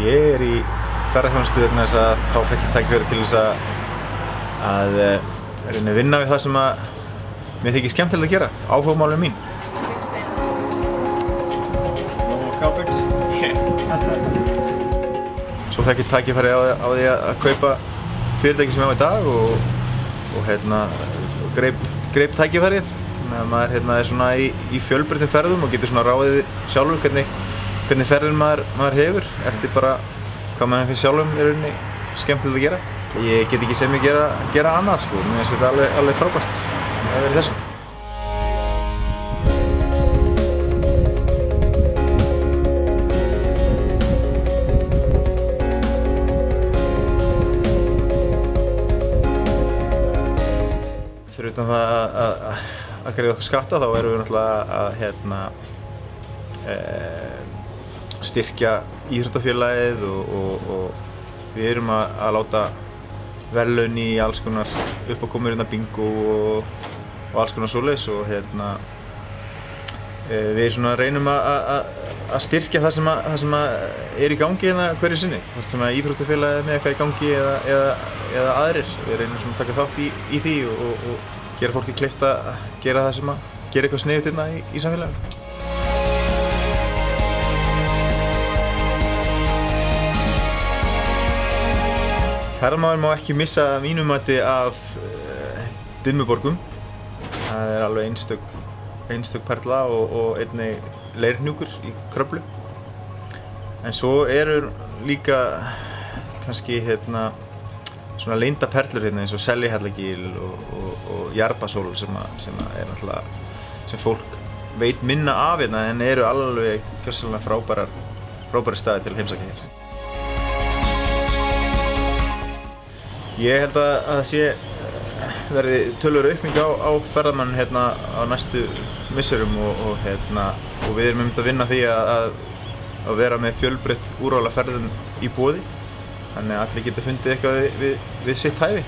Ég í ferðaþjónustu vegna þess að þá fékk ég tækifæri til þess að reyna að vinna við það sem að mér þykir skemmtilegt að gera, áhugamálin mín. Svo fékk ég tækifæri á því að kaupa fyrirtæki sem ég á í dag og greip tækifærið. Þannig að maður er svona í fjölbreyttum ferðum og getur svona ráðið sjálfur hvernig ferðin maður hefur eftir bara hvað maður finnst sjálfum í rauninni skemmtilegt að gera. Ég get ekki sem ég gera annað sko, mér finnst þetta alveg frábært að vera í þessu. Fyrir utan það að greiða okkur skatta þá erum við náttúrulega að styrkja íþróttafélagið og við erum að láta verðlaun í alls konar uppákomur bingo og alls konar svoleiðis og við svona reynum að styrkja það sem er í gangi hverju sinni, hvort sem íþróttafélagið er með eitthvað í gangi eða aðrir. Við reynum svona að taka þátt í því og gera fólki kleift að gera það sem gera eitthvað sniðugt í samfélaginu. Ferðamaður má ekki missa að mínu mati af Dimmuborgum. Það er alveg einstök perla og einnig leirhnjúkur í Kröflu. En svo eru líka kannski svona leynda perlur eins og Seljahjallagil og Jarbasól sem er náttúrulega sem fólk veit minna af en eru alveg gjörsamlega frábærar staðir til að heimsækja hér. Ég held að það verði töluverð aukning á ferðamönnum á næstu misserum og við erum að vinna því að vera með fjölbreytt úrval af ferðum í boði. Þannig að allir geta fundið eitthvað við sitt hæfi.